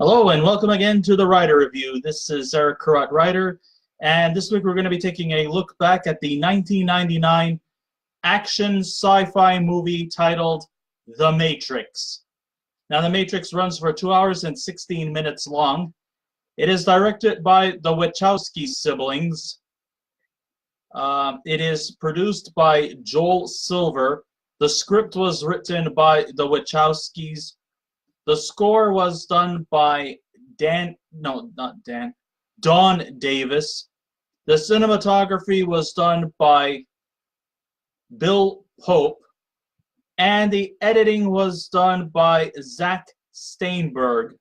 Hello and welcome again to the Writer Review. This is Eric Carrot Writer, and this week we're going to be taking a look back at the 1999 action sci-fi movie titled The Matrix. Now, The Matrix runs for 2 hours and 16 minutes long. It is directed by the Wachowski siblings. It is produced by Joel Silver. The script was written by the Wachowskis. The score was done by Don Davis. The cinematography was done by Bill Pope. And the editing was done by Zach Steinberg.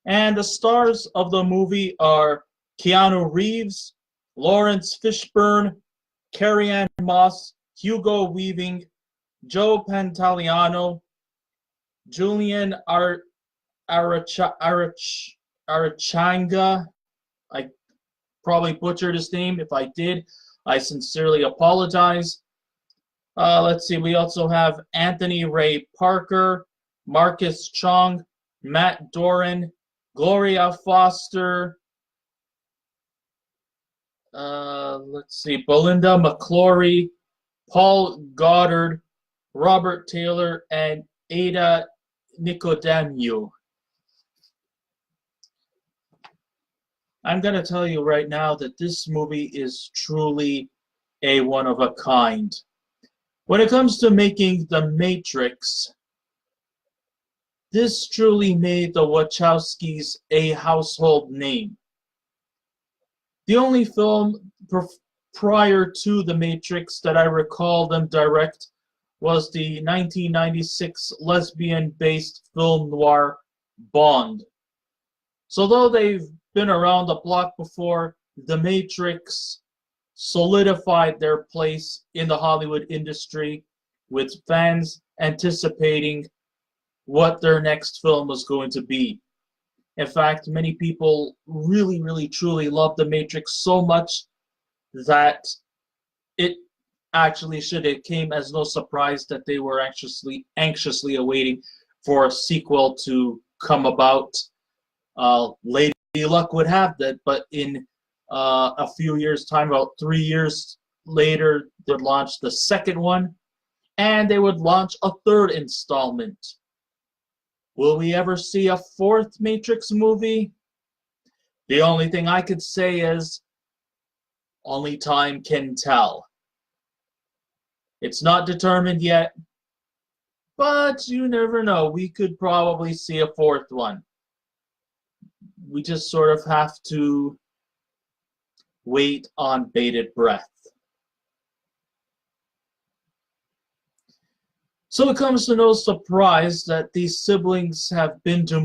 And the stars of the movie are Keanu Reeves, Laurence Fishburne, Carrie-Anne Moss, Hugo Weaving, Joe Pantoliano, Julian Arachanga. I probably butchered his name. If I did, I sincerely apologize. Let's see. We also have Anthony Ray Parker, Marcus Chong, Matt Doran, Gloria Foster. Let's see. Belinda McClory, Paul Goddard, Robert Taylor, and Ada Nicodemu. I'm going to tell you right now that this movie is truly a one of a kind. When it comes to making The Matrix, this truly made the Wachowskis a household name. The only film prior to The Matrix that I recall them direct was the 1996 lesbian-based film noir Bond. So though they've been around the block before, The Matrix solidified their place in the Hollywood industry, with fans anticipating what their next film was going to be. In fact, many people really, truly loved The Matrix so much that it actually it came as no surprise that they were anxiously awaiting for a sequel to come about. Lady Luck would have that, but in a few years' time, about 3 years later, they'd launch the second one, and they would launch a third installment. Will we ever see a fourth Matrix movie? The only thing I could say is, only time can tell. It's not determined yet, but you never know. We could probably see a fourth one. We just sort of have to wait on bated breath. So it comes to no surprise that these siblings have been to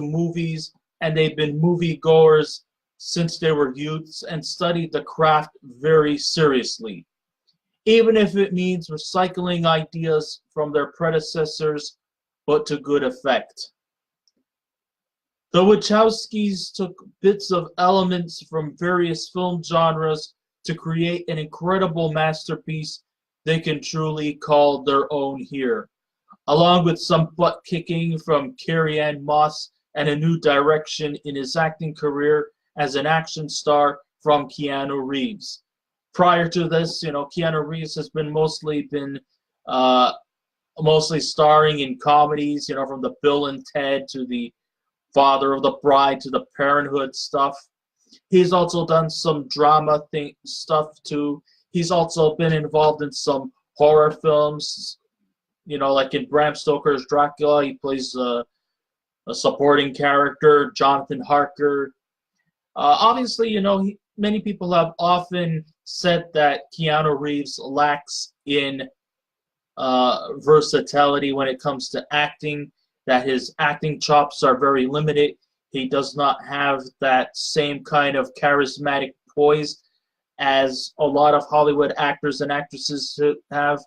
movies, and they've been moviegoers since they were youths and studied the craft very seriously, even if it means recycling ideas from their predecessors, but to good effect. The Wachowskis took bits of elements from various film genres to create an incredible masterpiece they can truly call their own here, along with some butt-kicking from Carrie-Anne Moss and a new direction in his acting career as an action star from Keanu Reeves. Prior to this, Keanu Reeves has been mostly starring in comedies, from the Bill and Ted to the Father of the Bride to the Parenthood stuff. He's also done some drama stuff too. He's also been involved in some horror films, like in Bram Stoker's Dracula. He plays a supporting character, Jonathan Harker. Obviously, many people have often said that Keanu Reeves lacks in versatility when it comes to acting, that his acting chops are very limited. He does not have that same kind of charismatic poise as a lot of Hollywood actors and actresses have.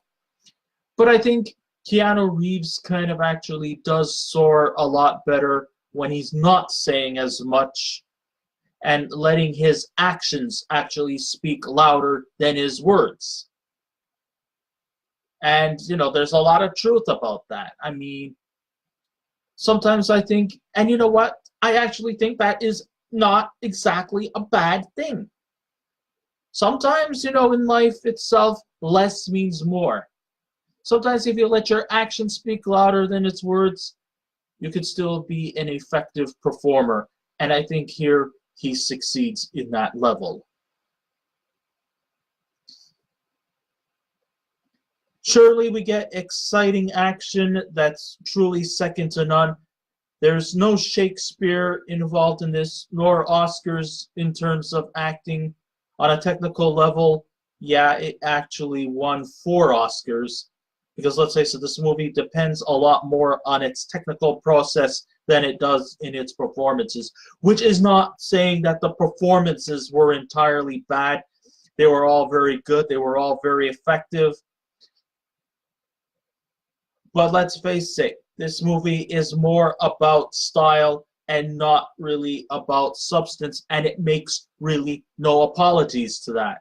But I think Keanu Reeves kind of actually does soar a lot better when he's not saying as much and letting his actions actually speak louder than his words. And, there's a lot of truth about that. I mean, Sometimes I think, and you know what? I actually think that is not exactly a bad thing. Sometimes, in life itself, less means more. Sometimes if you let your actions speak louder than its words, you could still be an effective performer. And I think here he succeeds in that level. Surely we get exciting action that's truly second to none. There's no Shakespeare involved in this, nor Oscars in terms of acting. On a technical level, yeah, it actually won 4 Oscars. Because let's face it, this movie depends a lot more on its technical process than it does in its performances. Which is not saying that the performances were entirely bad. They were all very good. They were all very effective. But let's face it, this movie is more about style and not really about substance, and it makes really no apologies to that.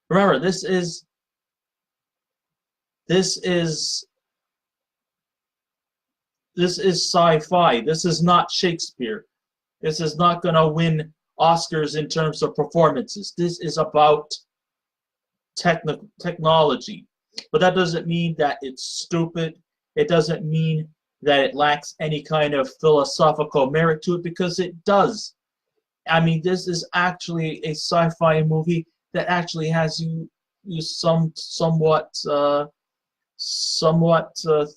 Remember, this is sci-fi. This is not Shakespeare. This is not going to win Oscars in terms of performances. This is about technology. But that doesn't mean that it's stupid. It doesn't mean that it lacks any kind of philosophical merit to it, because it does. I mean, this is actually a sci-fi movie that actually has you somewhat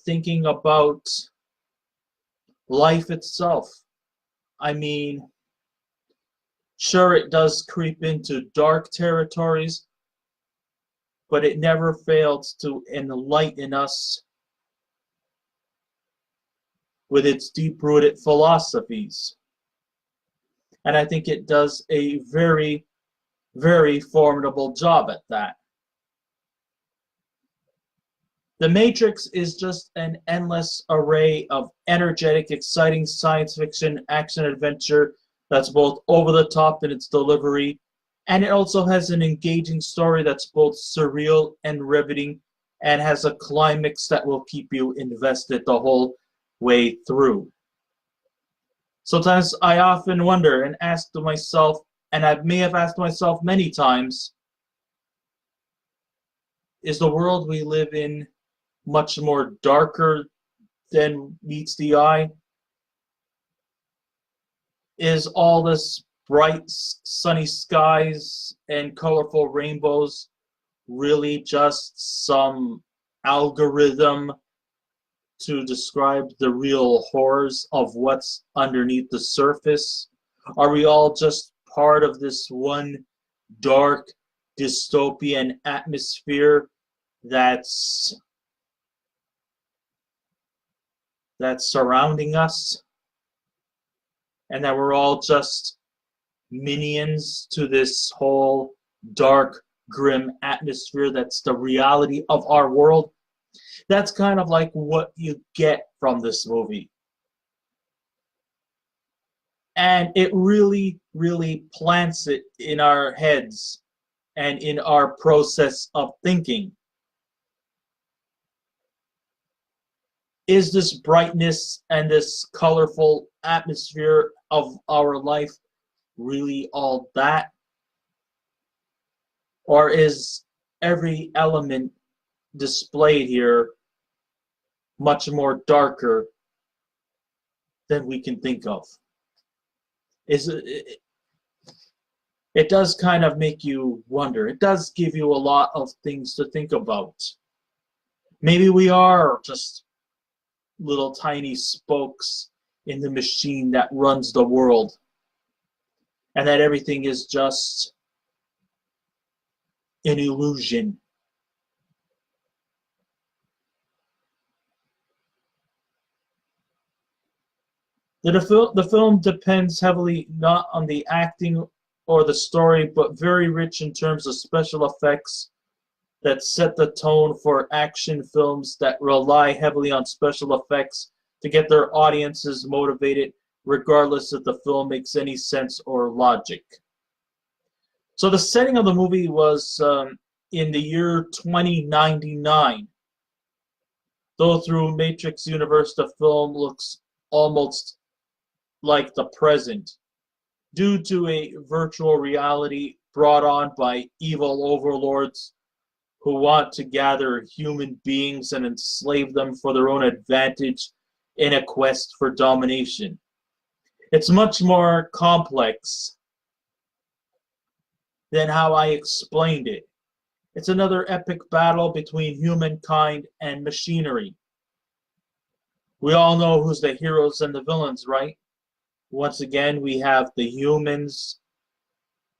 thinking about life itself. I mean, sure, it does creep into dark territories, but it never fails to enlighten us with its deep-rooted philosophies. And I think it does a very, very formidable job at that. The Matrix is just an endless array of energetic, exciting science fiction, action, adventure that's both over the top in its delivery, and it also has an engaging story that's both surreal and riveting, and has a climax that will keep you invested the whole way through. Sometimes I often wonder and ask to myself, and I may have asked myself many times, is the world we live in much more darker than meets the eye? Is all this bright sunny skies and colorful rainbows really just some algorithm to describe the real horrors of what's underneath the surface? Are we all just part of this one dark dystopian atmosphere that's surrounding us, and that we're all just minions to this whole dark, grim atmosphere that's the reality of our world? That's kind of like what you get from this movie. And it really, really plants it in our heads and in our process of thinking. Is this brightness and this colorful atmosphere of our life really all that? Or is every element displayed here much more darker than we can think of? It does kind of make you wonder. It does give you a lot of things to think about. Maybe we are just little tiny spokes in the machine that runs the world, and that everything is just an illusion. The film depends heavily not on the acting or the story, but very rich in terms of special effects that set the tone for action films that rely heavily on special effects to get their audiences motivated, regardless if the film makes any sense or logic. So the setting of the movie was in the year 2099. Though through Matrix Universe, the film looks almost like the present due to a virtual reality brought on by evil overlords who want to gather human beings and enslave them for their own advantage in a quest for domination. It's much more complex than how I explained it. It's another epic battle between humankind and machinery. We all know who's the heroes and the villains, right? Once again, we have the humans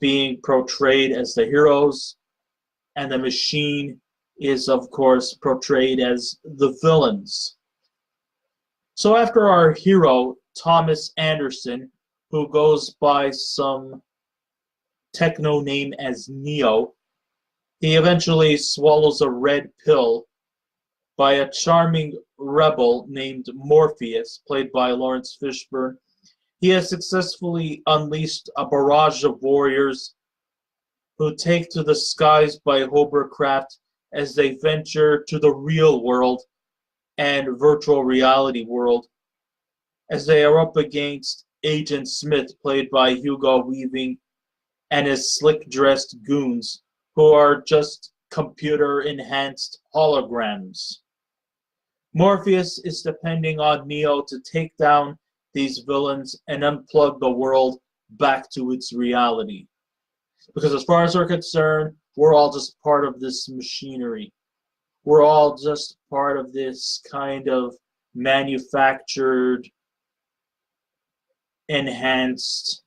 being portrayed as the heroes, and the machine is, of course, portrayed as the villains. So after our hero, Thomas Anderson, who goes by some techno name as Neo, he eventually swallows a red pill by a charming rebel named Morpheus, played by Laurence Fishburne. He has successfully unleashed a barrage of warriors who take to the skies by hovercraft as they venture to the real world and virtual reality world, as they are up against Agent Smith, played by Hugo Weaving, and his slick-dressed goons, who are just computer-enhanced holograms. Morpheus is depending on Neo to take down these villains and unplug the world back to its reality. Because as far as we're concerned, we're all just part of this machinery. We're all just part of this kind of manufactured, enhanced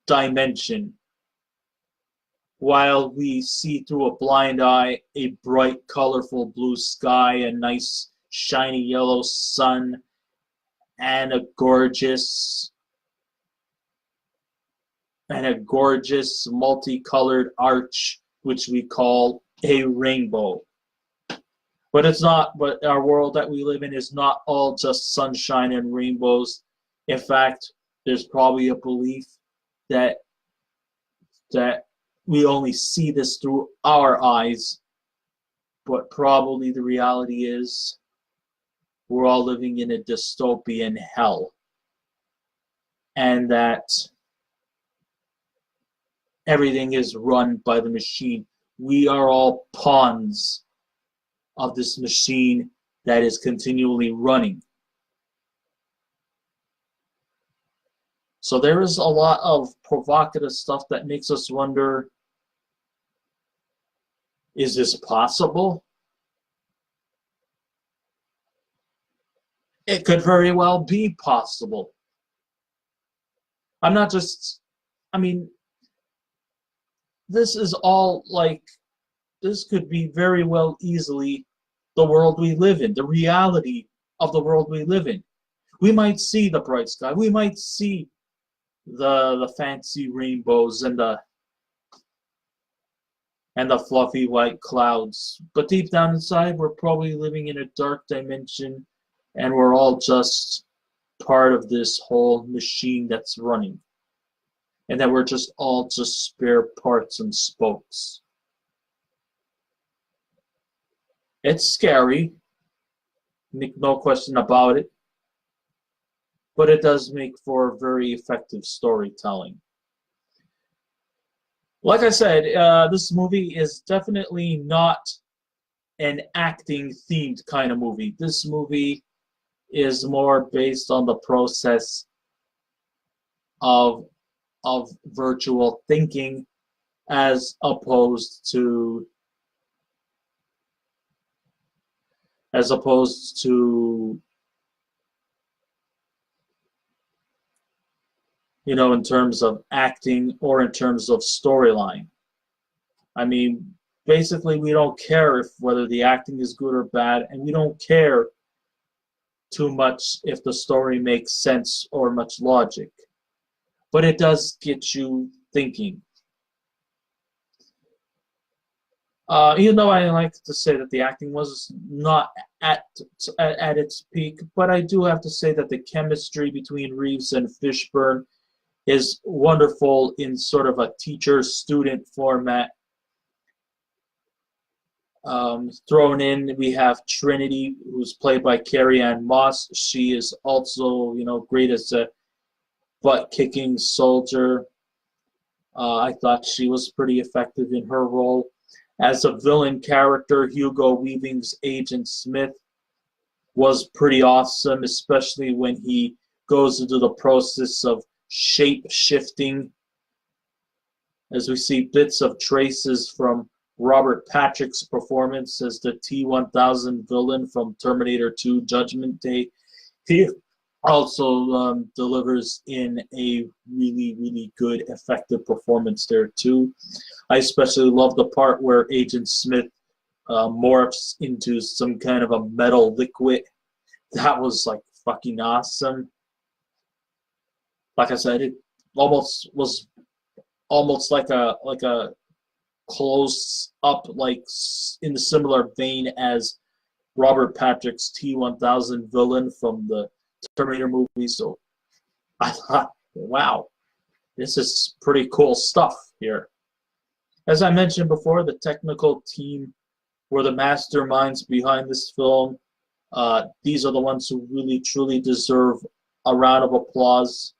dimension. While we see through a blind eye a bright, colorful blue sky, a nice, shiny yellow sun, and a gorgeous multicolored arch, which we call a rainbow. But our world that we live in is not all just sunshine and rainbows. In fact, there's probably a belief that we only see this through our eyes, but probably the reality is we're all living in a dystopian hell, and that everything is run by the machine. We are all pawns of this machine that is continually running. So there is a lot of provocative stuff that makes us wonder, is this possible? It could very well be possible. This is all this could be very well easily the world we live in, the reality of the world we live in. We might see the bright sky, we might see the fancy rainbows and the fluffy white clouds, but deep down inside we're probably living in a dark dimension, and we're all just part of this whole machine that's running, and that we're just all just spare parts and spokes. It's scary, make no question about it, but it does make for very effective storytelling. Like I said, this movie is definitely not an acting-themed kind of movie. This movie is more based on the process of virtual thinking, as opposed to in terms of acting or in terms of storyline. I mean, basically, we don't care whether the acting is good or bad, and we don't care too much if the story makes sense or much logic. But it does get you thinking. Even though I like to say that the acting was not at its peak, but I do have to say that the chemistry between Reeves and Fishburne is wonderful in sort of a teacher-student format. Thrown in, we have Trinity, who's played by Carrie-Anne Moss. She is also, great as a butt-kicking soldier. I thought she was pretty effective in her role. As a villain character, Hugo Weaving's Agent Smith was pretty awesome, especially when he goes into the process of shape-shifting, as we see bits of traces from Robert Patrick's performance as the T-1000 villain from Terminator 2 Judgment Day. He also delivers in a really, really good, effective performance there too. I especially love the part where Agent Smith morphs into some kind of a metal liquid. That was like fucking awesome. Like I said, it almost was almost like a close up, like in the similar vein as Robert Patrick's T-1000 villain from the Terminator movie. So I thought, wow, this is pretty cool stuff here. As I mentioned before, the technical team were the masterminds behind this film. These are the ones who really, truly deserve a round of applause.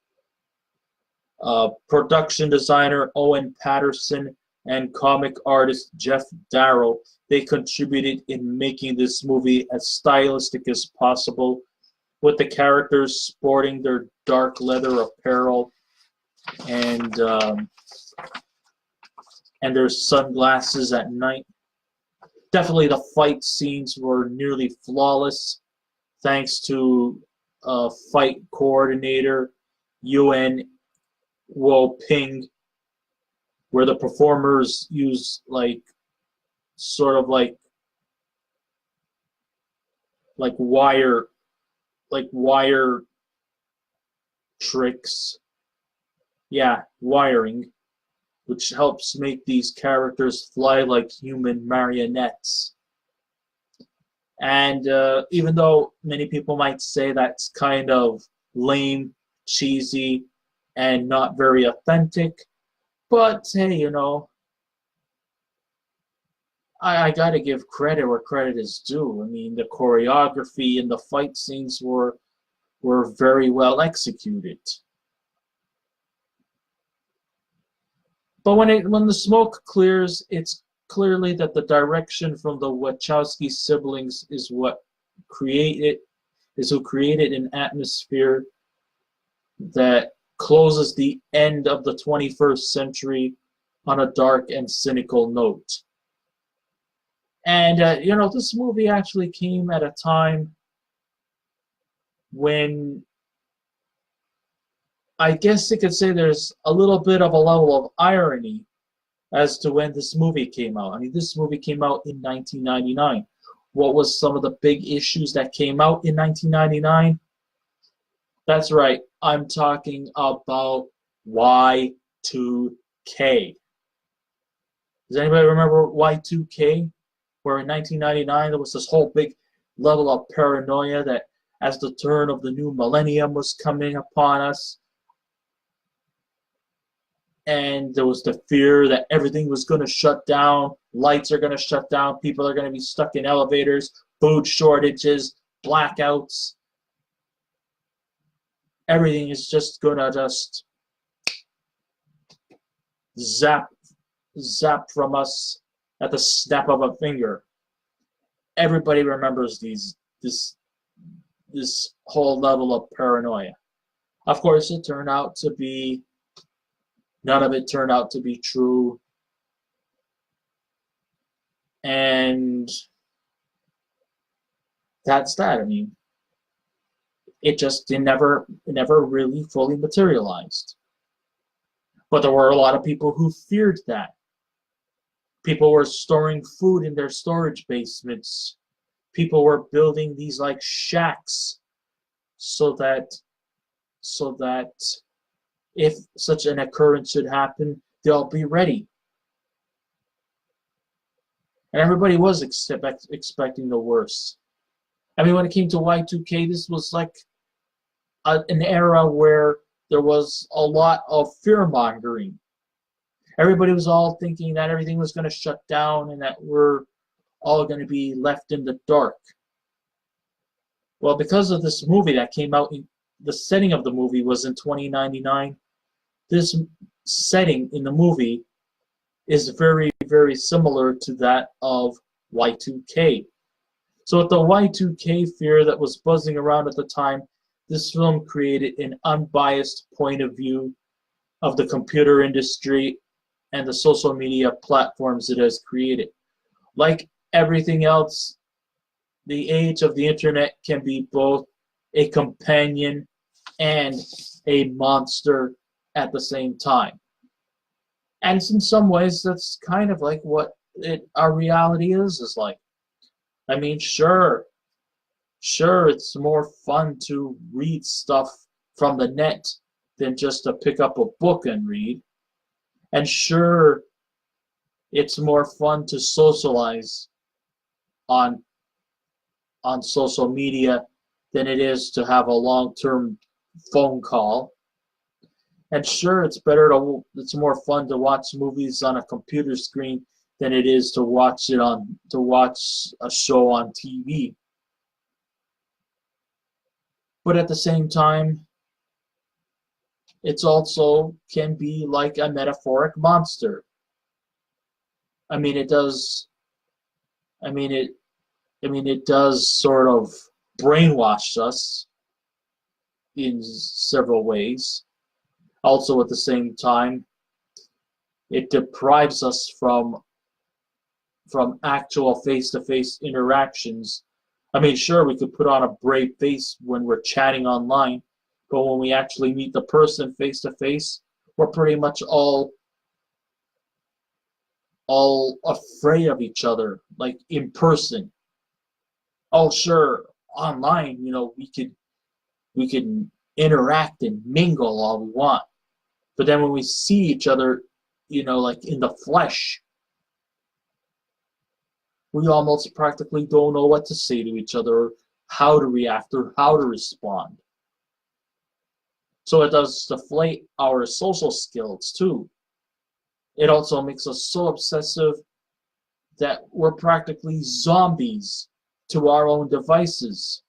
Production designer Owen Patterson and comic artist Jeff Darrow, they contributed in making this movie as stylistic as possible, with the characters sporting their dark leather apparel and their sunglasses at night. Definitely the fight scenes were nearly flawless, thanks to fight coordinator Yuan Wo Ping, where the performers use sort of like wire tricks. Yeah, wiring, which helps make these characters fly like human marionettes. And even though many people might say that's kind of lame, cheesy, and not very authentic, but hey, I gotta give credit where credit is due. I mean, the choreography and the fight scenes were very well executed. But when the smoke clears, it's clearly that the direction from the Wachowski siblings is who created an atmosphere that closes the end of the 21st century on a dark and cynical note. And this movie actually came at a time when I guess you could say there's a little bit of a level of irony as to when this movie came out. I mean, this movie came out in 1999. What was some of the big issues that came out in 1999? That's right, I'm talking about Y2K. Does anybody remember Y2K? Where in 1999 there was this whole big level of paranoia that as the turn of the new millennium was coming upon us, and there was the fear that everything was going to shut down, lights are going to shut down, people are going to be stuck in elevators, food shortages, blackouts. Everything is just going to just zap from us at the snap of a finger. Everybody remembers this whole level of paranoia. Of course, none of it turned out to be true. And that's that. I mean, it just never really fully materialized. But there were a lot of people who feared that. People were storing food in their storage basements. People were building these like shacks so that if such an occurrence should happen, they'll be ready. And everybody was expecting the worst. I mean, when it came to Y2K, this was like an era where there was a lot of fear-mongering. Everybody was all thinking that everything was going to shut down and that we're all going to be left in the dark. Well, because of this movie that came out, the setting of the movie was in 2099. This setting in the movie is very, very similar to that of Y2K. So with the Y2K fear that was buzzing around at the time, this film created an unbiased point of view of the computer industry and the social media platforms it has created. Like everything else, the age of the internet can be both a companion and a monster at the same time. And in some ways, that's kind of like what our reality is like. I mean, sure, it's more fun to read stuff from the net than just to pick up a book and read. And sure, it's more fun to socialize on social media than it is to have a long-term phone call. And sure, it's more fun to watch movies on a computer screen than it is to watch a show on TV. But at the same time, it's also can be like a metaphoric monster. I mean, it does. I mean, it does sort of brainwash us in several ways. Also, at the same time, it deprives us from actual face-to-face interactions. I mean, sure, we could put on a brave face when we're chatting online, but when we actually meet the person face-to-face, we're pretty much all afraid of each other, like in person. Oh, sure, online, we can interact and mingle all we want. But then when we see each other, like in the flesh, we almost practically don't know what to say to each other, or how to react, or how to respond. So it does deflate our social skills too. It also makes us so obsessive that we're practically zombies to our own devices,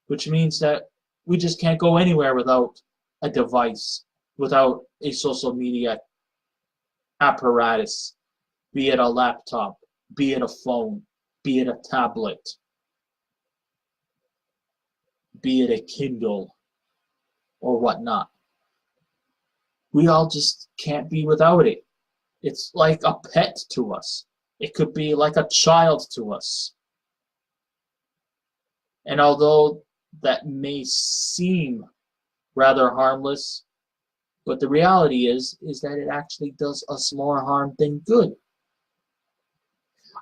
which means that we just can't go anywhere without a device, without a social media apparatus, be it a laptop, be it a phone, be it a tablet, be it a Kindle, or whatnot. We all just can't be without it. It's like a pet to us. It could be like a child to us. And although that may seem rather harmless, but the reality is that it actually does us more harm than good.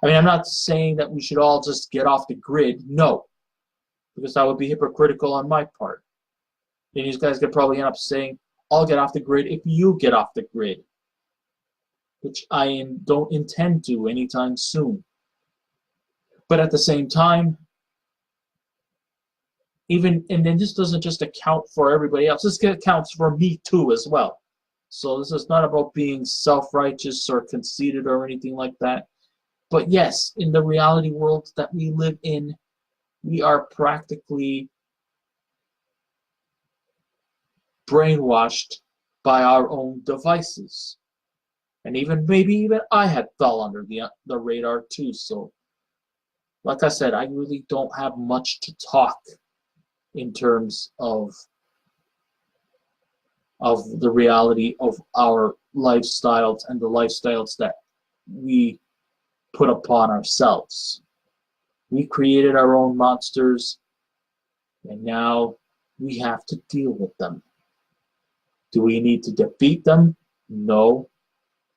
I mean, I'm not saying that we should all just get off the grid, no, because that would be hypocritical on my part. Then these guys could probably end up saying, I'll get off the grid if you get off the grid, which I don't intend to anytime soon. But at the same time, and then this doesn't just account for everybody else, this accounts for me too as well. So this is not about being self-righteous or conceited or anything like that. But yes, in the reality world that we live in, we are practically brainwashed by our own devices. And maybe even I had fell under the radar too. So, like I said, I really don't have much to talk in terms of the reality of our lifestyles and the lifestyles that we put upon ourselves. We created our own monsters, and now we have to deal with them. Do we need to defeat them? No.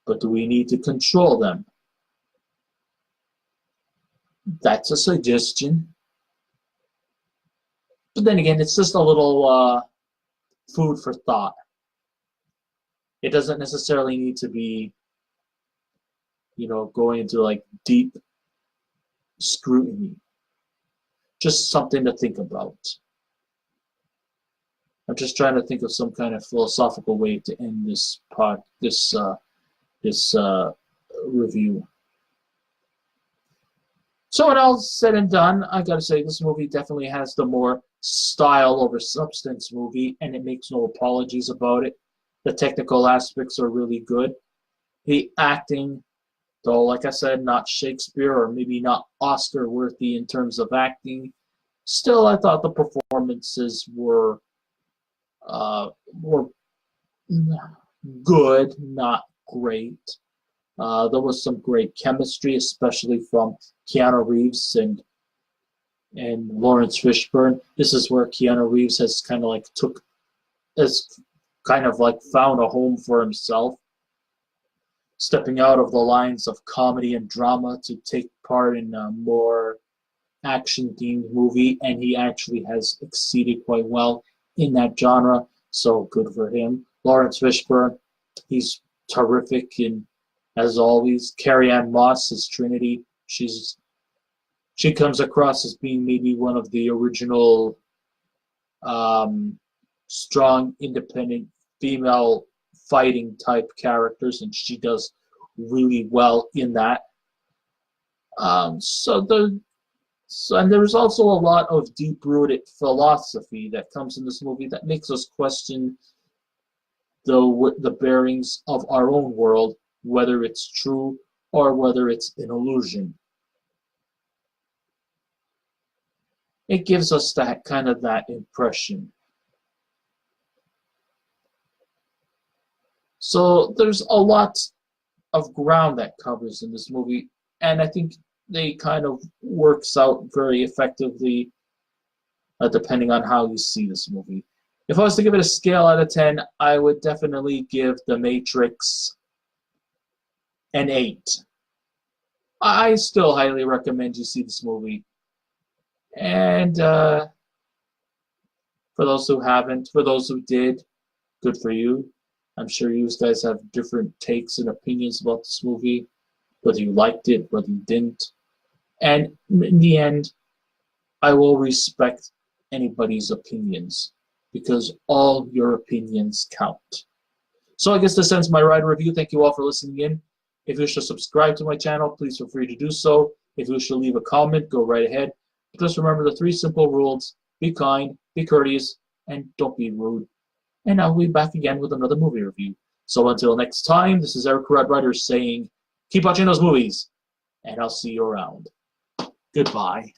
But do we need to control them? That's a suggestion. But then again, it's just a little food for thought. It doesn't necessarily need to be, going into like deep scrutiny. Just something to think about. I'm just trying to think of some kind of philosophical way to end this review. So when all's said and done, I gotta say this movie definitely has the more style over substance movie, and it makes no apologies about it. The technical aspects are really good. The acting, though, like I said, not Shakespeare or maybe not Oscar worthy in terms of acting. Still, I thought the performances were good, not great. There was some great chemistry, especially from Keanu Reeves and Laurence Fishburne. This is where Keanu Reeves has kind of like found a home for himself, stepping out of the lines of comedy and drama to take part in a more action-themed movie, and he actually has exceeded quite well in that genre. So good for him. Laurence Fishburne, he's terrific in, as always. Carrie-Anne Moss as Trinity. She comes across as being maybe one of the original strong, independent female fighting type characters, and she does really well in that. And there's also a lot of deep-rooted philosophy that comes in this movie that makes us question the bearings of our own world, whether it's true or whether it's an illusion. It gives us that impression. So there's a lot of ground that covers in this movie, and I think they kind of works out very effectively depending on how you see this movie. If I was to give it a scale out of 10, I would definitely give The Matrix an 8. I still highly recommend you see this movie. And for those who haven't, for those who did, good for you. I'm sure you guys have different takes and opinions about this movie, whether you liked it, whether you didn't. And in the end, I will respect anybody's opinions because all your opinions count. So I guess this ends my ride review. Thank you all for listening in. If you wish to subscribe to my channel, please feel free to do so. If you wish to leave a comment, go right ahead. Just remember the 3 simple rules: be kind, be courteous, and don't be rude. And I'll be back again with another movie review. So until next time, this is Eric Red Rider saying, keep watching those movies, and I'll see you around. Goodbye.